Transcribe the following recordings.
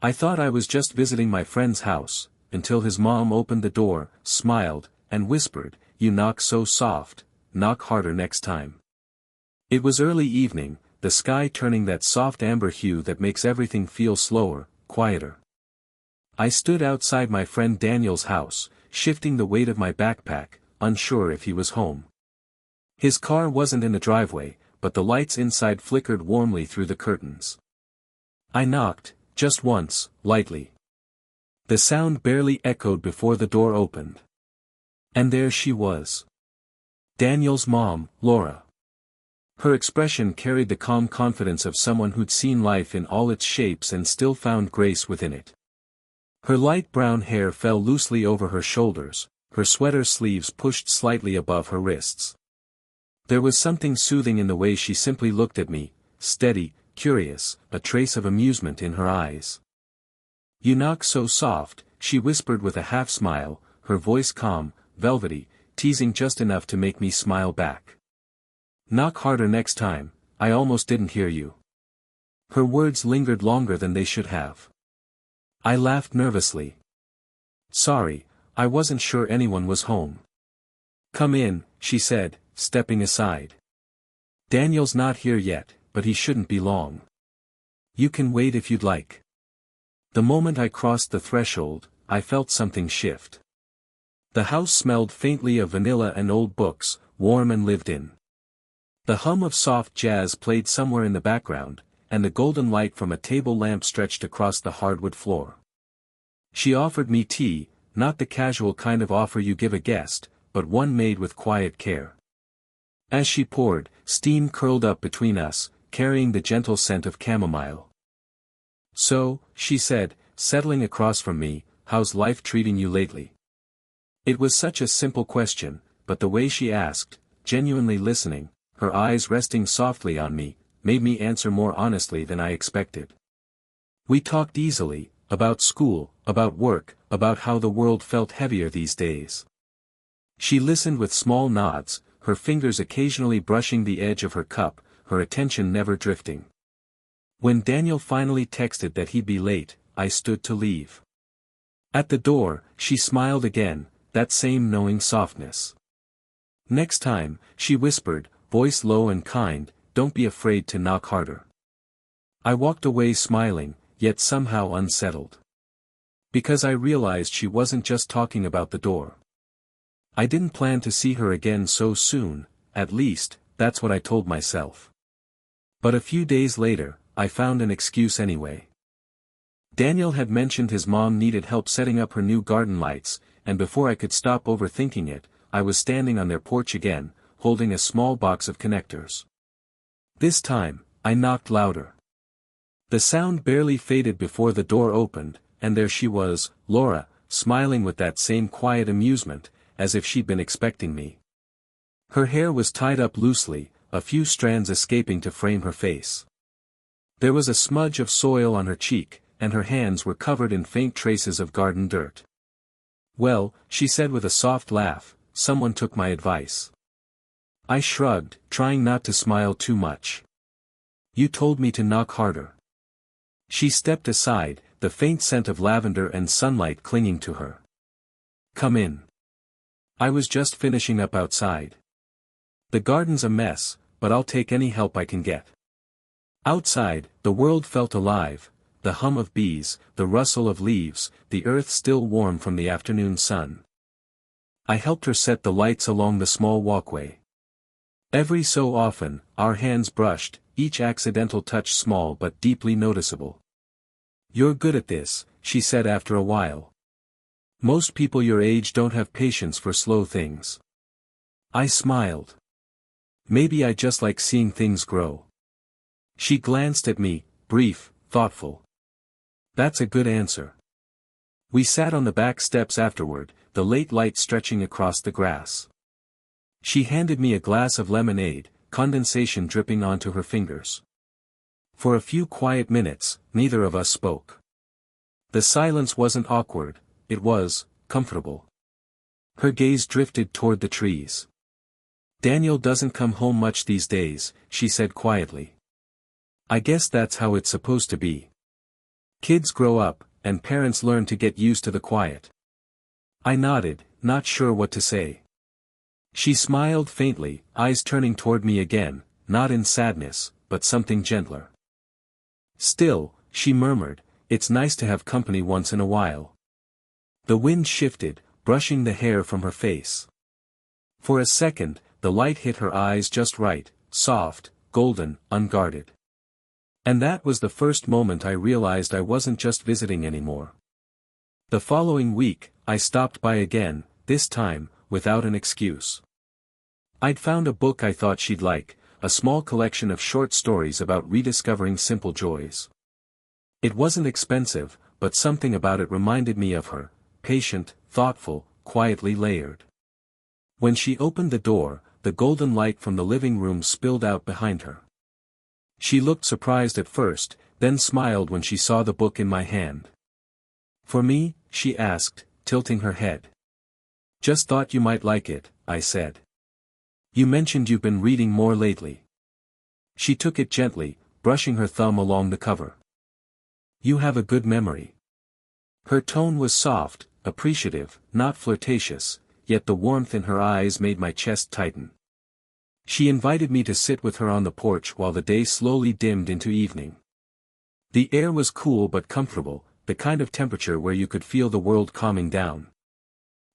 I thought I was just visiting my friend's house, until his mom opened the door, smiled, and whispered, "You knock so soft, knock harder next time." It was early evening, the sky turning that soft amber hue that makes everything feel slower, quieter. I stood outside my friend Daniel's house, shifting the weight of my backpack, unsure if he was home. His car wasn't in the driveway, but the lights inside flickered warmly through the curtains. I knocked, just once, lightly. The sound barely echoed before the door opened. And there she was. Daniel's mom, Laura. Her expression carried the calm confidence of someone who'd seen life in all its shapes and still found grace within it. Her light brown hair fell loosely over her shoulders, her sweater sleeves pushed slightly above her wrists. There was something soothing in the way she simply looked at me, steady, curious, a trace of amusement in her eyes. "You knock so soft," she whispered with a half-smile, her voice calm, velvety, teasing just enough to make me smile back. "Knock harder next time, I almost didn't hear you." Her words lingered longer than they should have. I laughed nervously. "Sorry, I wasn't sure anyone was home." "Come in," she said, stepping aside. "Daniel's not here yet, but he shouldn't be long. You can wait if you'd like." The moment I crossed the threshold, I felt something shift. The house smelled faintly of vanilla and old books, warm and lived in. The hum of soft jazz played somewhere in the background, and the golden light from a table lamp stretched across the hardwood floor. She offered me tea, not the casual kind of offer you give a guest, but one made with quiet care. As she poured, steam curled up between us, carrying the gentle scent of chamomile. "So," she said, settling across from me, "how's life treating you lately?" It was such a simple question, but the way she asked, genuinely listening, her eyes resting softly on me, made me answer more honestly than I expected. We talked easily, about school, about work, about how the world felt heavier these days. She listened with small nods, her fingers occasionally brushing the edge of her cup, her attention never drifting. When Daniel finally texted that he'd be late, I stood to leave. At the door, she smiled again, that same knowing softness. "Next time," she whispered, voice low and kind, "don't be afraid to knock harder." I walked away smiling, yet somehow unsettled. Because I realized she wasn't just talking about the door. I didn't plan to see her again so soon, at least, that's what I told myself. But a few days later, I found an excuse anyway. Daniel had mentioned his mom needed help setting up her new garden lights, and before I could stop overthinking it, I was standing on their porch again, holding a small box of connectors. This time, I knocked louder. The sound barely faded before the door opened, and there she was, Laura, smiling with that same quiet amusement, as if she'd been expecting me. Her hair was tied up loosely, a few strands escaping to frame her face. There was a smudge of soil on her cheek, and her hands were covered in faint traces of garden dirt. "Well," she said with a soft laugh, "someone took my advice." I shrugged, trying not to smile too much. "You told me to knock harder." She stepped aside, the faint scent of lavender and sunlight clinging to her. "Come in. I was just finishing up outside. The garden's a mess, but I'll take any help I can get." Outside, the world felt alive, the hum of bees, the rustle of leaves, the earth still warm from the afternoon sun. I helped her set the lights along the small walkway. Every so often, our hands brushed, each accidental touch small but deeply noticeable. "You're good at this," she said after a while. "Most people your age don't have patience for slow things." I smiled. Maybe I just like seeing things grow. She glanced at me, brief, thoughtful. "That's a good answer." We sat on the back steps afterward, the late light stretching across the grass. She handed me a glass of lemonade, condensation dripping onto her fingers. For a few quiet minutes, neither of us spoke. The silence wasn't awkward, it was comfortable. Her gaze drifted toward the trees. "Daniel doesn't come home much these days," she said quietly. "I guess that's how it's supposed to be." Kids grow up, and parents learn to get used to the quiet. I nodded, not sure what to say. She smiled faintly, eyes turning toward me again, not in sadness, but something gentler. Still, she murmured, it's nice to have company once in a while. The wind shifted, brushing the hair from her face. For a second, the light hit her eyes just right, soft, golden, unguarded. And that was the first moment I realized I wasn't just visiting anymore. The following week, I stopped by again, this time, without an excuse. I'd found a book I thought she'd like, a small collection of short stories about rediscovering simple joys. It wasn't expensive, but something about it reminded me of her, patient, thoughtful, quietly layered. When she opened the door, the golden light from the living room spilled out behind her. She looked surprised at first, then smiled when she saw the book in my hand. For me? She asked, tilting her head. Just thought you might like it, I said. You mentioned you've been reading more lately. She took it gently, brushing her thumb along the cover. You have a good memory. Her tone was soft, appreciative, not flirtatious, yet the warmth in her eyes made my chest tighten. She invited me to sit with her on the porch while the day slowly dimmed into evening. The air was cool but comfortable, the kind of temperature where you could feel the world calming down.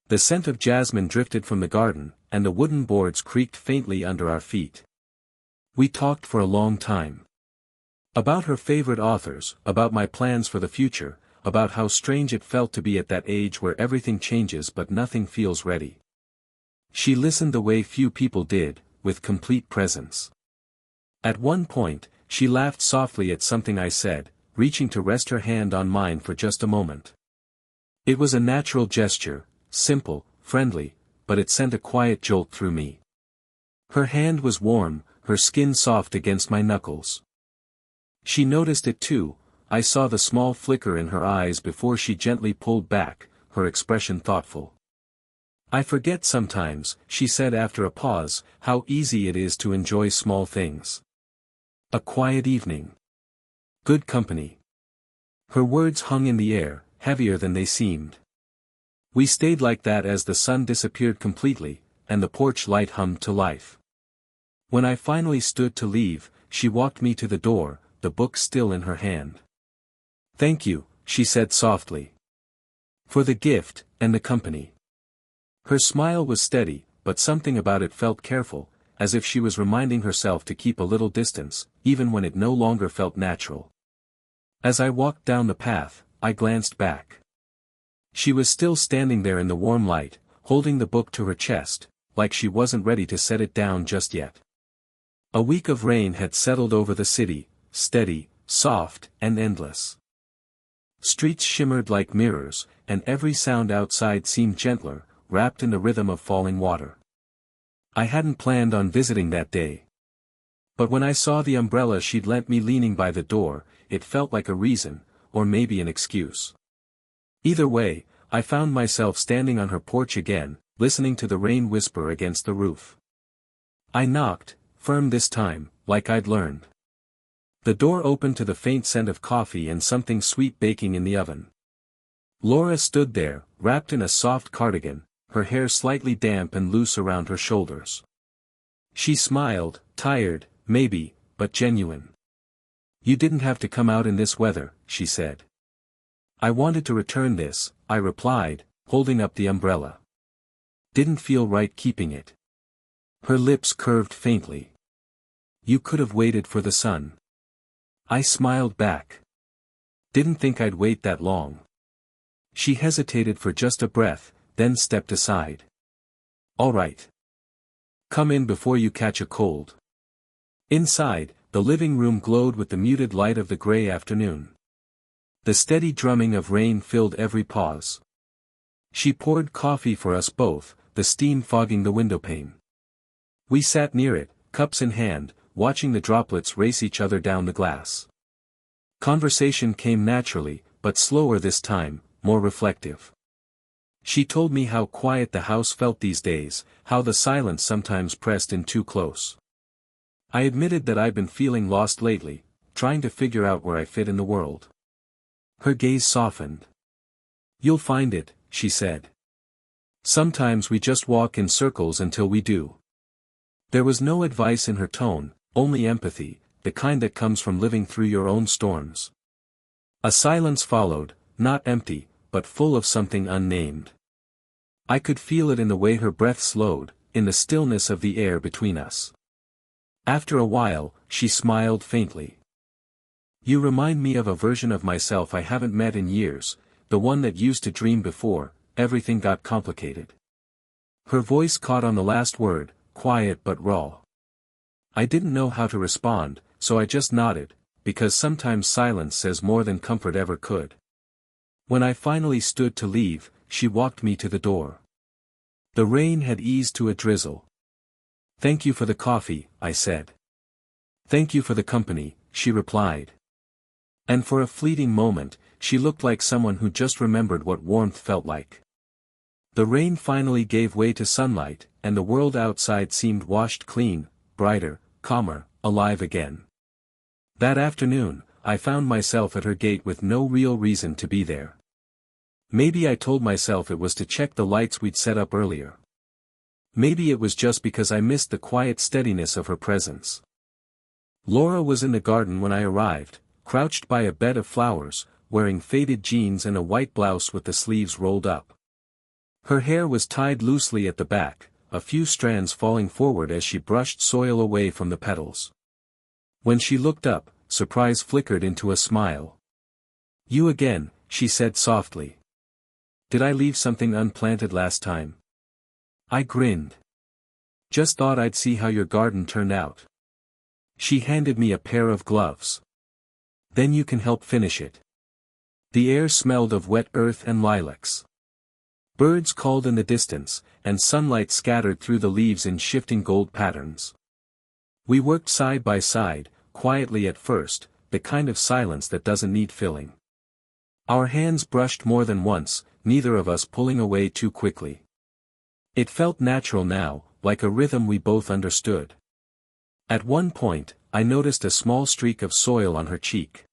The scent of jasmine drifted from the garden, and the wooden boards creaked faintly under our feet. We talked for a long time. About her favorite authors, about my plans for the future, about how strange it felt to be at that age where everything changes but nothing feels ready. She listened the way few people did, with complete presence. At one point, she laughed softly at something I said, reaching to rest her hand on mine for just a moment. It was a natural gesture, simple, friendly, but it sent a quiet jolt through me. Her hand was warm, her skin soft against my knuckles. She noticed it too. I saw the small flicker in her eyes before she gently pulled back, her expression thoughtful. I forget sometimes, she said after a pause, how easy it is to enjoy small things. A quiet evening. Good company. Her words hung in the air, heavier than they seemed. We stayed like that as the sun disappeared completely, and the porch light hummed to life. When I finally stood to leave, she walked me to the door, the book still in her hand. Thank you, she said softly. For the gift, and the company. Her smile was steady, but something about it felt careful, as if she was reminding herself to keep a little distance, even when it no longer felt natural. As I walked down the path, I glanced back. She was still standing there in the warm light, holding the book to her chest, like she wasn't ready to set it down just yet. A week of rain had settled over the city, steady, soft, and endless. Streets shimmered like mirrors, and every sound outside seemed gentler, wrapped in the rhythm of falling water. I hadn't planned on visiting that day. But when I saw the umbrella she'd lent me leaning by the door, it felt like a reason, or maybe an excuse. Either way, I found myself standing on her porch again, listening to the rain whisper against the roof. I knocked, firm this time, like I'd learned. The door opened to the faint scent of coffee and something sweet baking in the oven. Laura stood there, wrapped in a soft cardigan, her hair slightly damp and loose around her shoulders. She smiled, tired, maybe, but genuine. You didn't have to come out in this weather, she said. I wanted to return this, I replied, holding up the umbrella. Didn't feel right keeping it. Her lips curved faintly. You could have waited for the sun. I smiled back. Didn't think I'd wait that long. She hesitated for just a breath, then stepped aside. All right. Come in before you catch a cold. Inside, the living room glowed with the muted light of the gray afternoon. The steady drumming of rain filled every pause. She poured coffee for us both, the steam fogging the windowpane. We sat near it, cups in hand, watching the droplets race each other down the glass. Conversation came naturally, but slower this time, more reflective. She told me how quiet the house felt these days, how the silence sometimes pressed in too close. I admitted that I'd been feeling lost lately, trying to figure out where I fit in the world. Her gaze softened. You'll find it, she said. Sometimes we just walk in circles until we do. There was no advice in her tone, only empathy, the kind that comes from living through your own storms. A silence followed, not empty, but full of something unnamed. I could feel it in the way her breath slowed, in the stillness of the air between us. After a while, she smiled faintly. You remind me of a version of myself I haven't met in years, the one that used to dream before everything got complicated. Her voice caught on the last word, quiet but raw. I didn't know how to respond, so I just nodded, because sometimes silence says more than comfort ever could. When I finally stood to leave, she walked me to the door. The rain had eased to a drizzle. Thank you for the coffee, I said. Thank you for the company, she replied. And for a fleeting moment, she looked like someone who just remembered what warmth felt like. The rain finally gave way to sunlight, and the world outside seemed washed clean, brighter, calmer, alive again. That afternoon, I found myself at her gate with no real reason to be there. Maybe I told myself it was to check the lights we'd set up earlier. Maybe it was just because I missed the quiet steadiness of her presence. Laura was in the garden when I arrived, crouched by a bed of flowers, wearing faded jeans and a white blouse with the sleeves rolled up. Her hair was tied loosely at the back, a few strands falling forward as she brushed soil away from the petals. When she looked up, surprise flickered into a smile. You again, she said softly. Did I leave something unplanted last time? I grinned. Just thought I'd see how your garden turned out. She handed me a pair of gloves. Then you can help finish it. The air smelled of wet earth and lilacs. Birds called in the distance, and sunlight scattered through the leaves in shifting gold patterns. We worked side by side, quietly at first, the kind of silence that doesn't need filling. Our hands brushed more than once, neither of us pulling away too quickly. It felt natural now, like a rhythm we both understood. At one point, I noticed a small streak of soil on her cheek.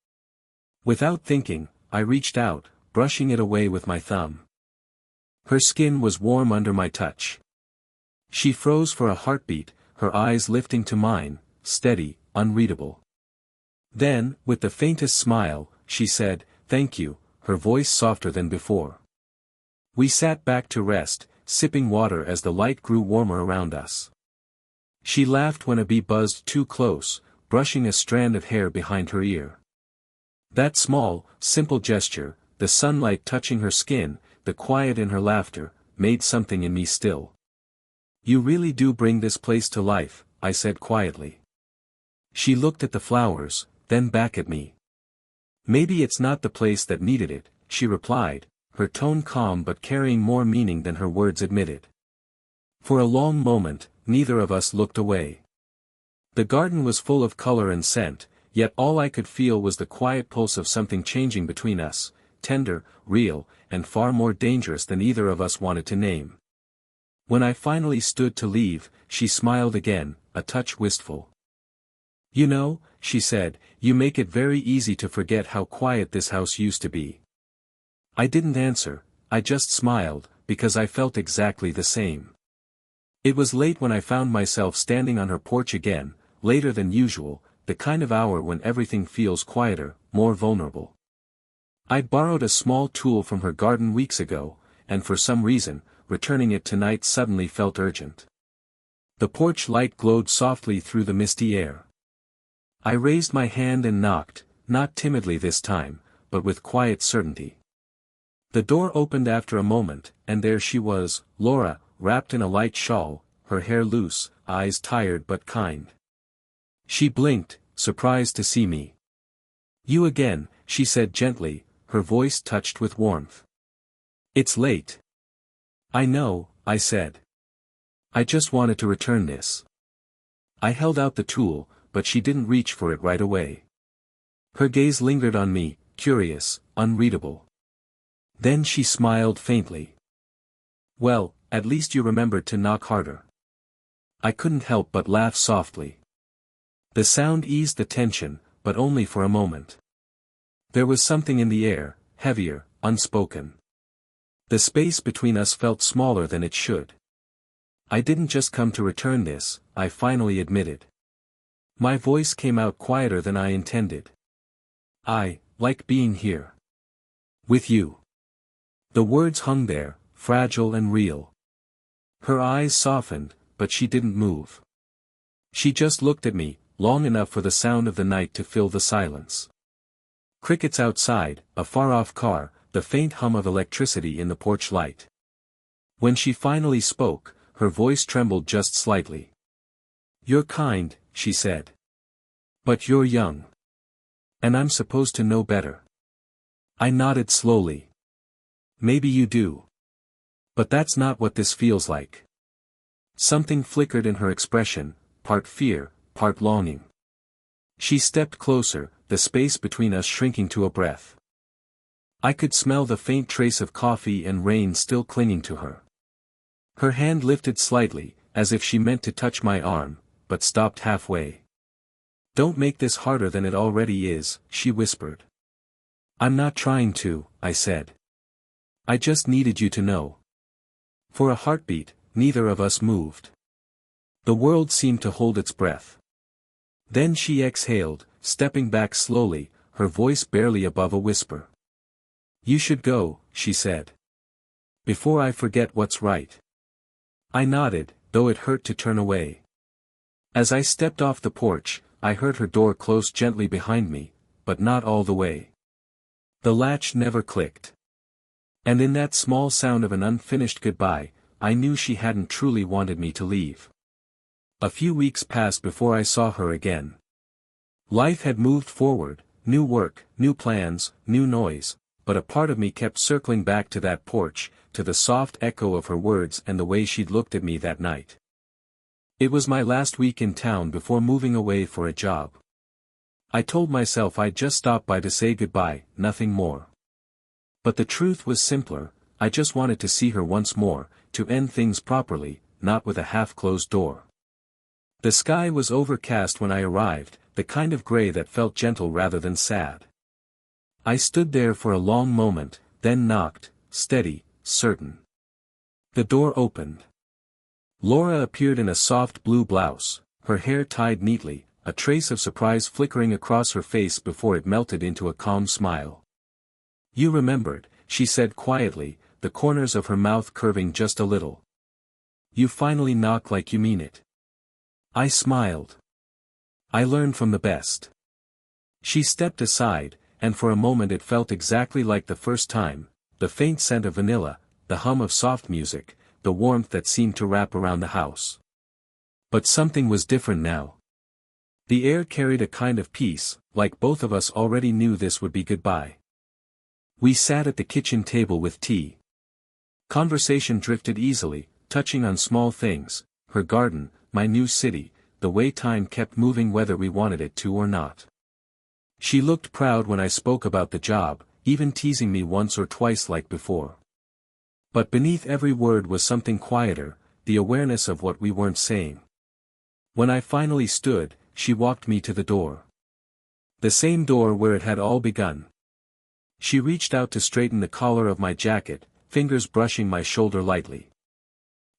Without thinking, I reached out, brushing it away with my thumb. Her skin was warm under my touch. She froze for a heartbeat, her eyes lifting to mine, steady, unreadable. Then, with the faintest smile, she said, "Thank you," her voice softer than before. We sat back to rest, sipping water as the light grew warmer around us. She laughed when a bee buzzed too close, brushing a strand of hair behind her ear. That small, simple gesture, the sunlight touching her skin, the quiet in her laughter, made something in me still. You really do bring this place to life, I said quietly. She looked at the flowers, then back at me. Maybe it's not the place that needed it, she replied, her tone calm but carrying more meaning than her words admitted. For a long moment, neither of us looked away. The garden was full of color and scent, yet all I could feel was the quiet pulse of something changing between us, tender, real, and far more dangerous than either of us wanted to name. When I finally stood to leave, she smiled again, a touch wistful. You know, she said, you make it very easy to forget how quiet this house used to be. I didn't answer, I just smiled, because I felt exactly the same. It was late when I found myself standing on her porch again, later than usual, the kind of hour when everything feels quieter, more vulnerable. I'd borrowed a small tool from her garden weeks ago, and for some reason, returning it tonight suddenly felt urgent. The porch light glowed softly through the misty air. I raised my hand and knocked, not timidly this time, but with quiet certainty. The door opened after a moment, and there she was, Laura, wrapped in a light shawl, her hair loose, eyes tired but kind. She blinked, surprised to see me. You again, she said gently, her voice touched with warmth. It's late. I know, I said. I just wanted to return this. I held out the tool, but she didn't reach for it right away. Her gaze lingered on me, curious, unreadable. Then she smiled faintly. Well, at least you remembered to knock harder. I couldn't help but laugh softly. The sound eased the tension, but only for a moment. There was something in the air, heavier, unspoken. The space between us felt smaller than it should. I didn't just come to return this, I finally admitted. My voice came out quieter than I intended. I like being here. With you. The words hung there, fragile and real. Her eyes softened, but she didn't move. She just looked at me, long enough for the sound of the night to fill the silence. Crickets outside, a far-off car, the faint hum of electricity in the porch light. When she finally spoke, her voice trembled just slightly. "You're kind," she said. "But you're young. And I'm supposed to know better." I nodded slowly. "Maybe you do. But that's not what this feels like." Something flickered in her expression, part fear, part longing. She stepped closer, the space between us shrinking to a breath. I could smell the faint trace of coffee and rain still clinging to her. Her hand lifted slightly, as if she meant to touch my arm, but stopped halfway. "Don't make this harder than it already is," she whispered. "I'm not trying to," I said. "I just needed you to know." For a heartbeat, neither of us moved. The world seemed to hold its breath. Then she exhaled, stepping back slowly, her voice barely above a whisper. "You should go," she said. "Before I forget what's right." I nodded, though it hurt to turn away. As I stepped off the porch, I heard her door close gently behind me, but not all the way. The latch never clicked. And in that small sound of an unfinished goodbye, I knew she hadn't truly wanted me to leave. A few weeks passed before I saw her again. Life had moved forward, new work, new plans, new noise, but a part of me kept circling back to that porch, to the soft echo of her words and the way she'd looked at me that night. It was my last week in town before moving away for a job. I told myself I'd just stop by to say goodbye, nothing more. But the truth was simpler, I just wanted to see her once more, to end things properly, not with a half-closed door. The sky was overcast when I arrived, the kind of gray that felt gentle rather than sad. I stood there for a long moment, then knocked, steady, certain. The door opened. Laura appeared in a soft blue blouse, her hair tied neatly, a trace of surprise flickering across her face before it melted into a calm smile. "You remembered," she said quietly, the corners of her mouth curving just a little. "You finally knock like you mean it." I smiled. "I learn from the best." She stepped aside, and for a moment it felt exactly like the first time, the faint scent of vanilla, the hum of soft music, the warmth that seemed to wrap around the house. But something was different now. The air carried a kind of peace, like both of us already knew this would be goodbye. We sat at the kitchen table with tea. Conversation drifted easily, touching on small things, her garden, my new city, the way time kept moving whether we wanted it to or not. She looked proud when I spoke about the job, even teasing me once or twice like before. But beneath every word was something quieter, the awareness of what we weren't saying. When I finally stood, she walked me to the door. The same door where it had all begun. She reached out to straighten the collar of my jacket, fingers brushing my shoulder lightly.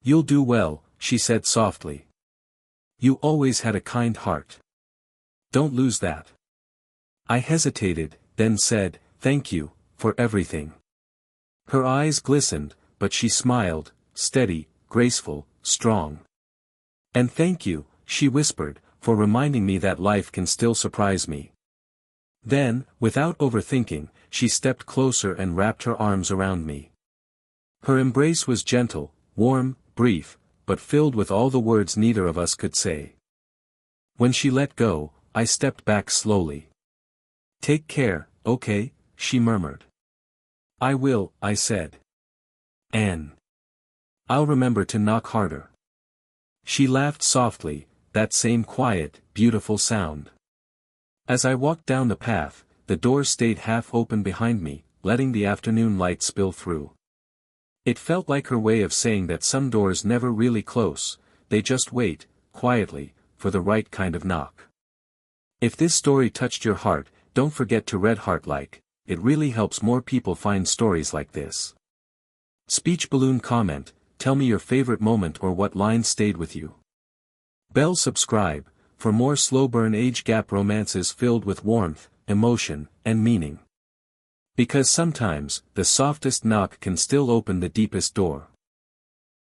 "You'll do well," she said softly. "You always had a kind heart. Don't lose that." I hesitated, then said, "Thank you, for everything." Her eyes glistened, but she smiled, steady, graceful, strong. "And thank you," she whispered, "for reminding me that life can still surprise me." Then, without overthinking, she stepped closer and wrapped her arms around me. Her embrace was gentle, warm, brief, but filled with all the words neither of us could say. When she let go, I stepped back slowly. "Take care, okay?" she murmured. "I will," I said. "Anne. I'll remember to knock harder." She laughed softly, that same quiet, beautiful sound. As I walked down the path, the door stayed half open behind me, letting the afternoon light spill through. It felt like her way of saying that some doors never really close, they just wait, quietly, for the right kind of knock. If this story touched your heart, don't forget to red heart like, it really helps more people find stories like this. Speech balloon comment, tell me your favorite moment or what line stayed with you. Bell subscribe, for more slow burn age gap romances filled with warmth, emotion, and meaning. Because sometimes, the softest knock can still open the deepest door.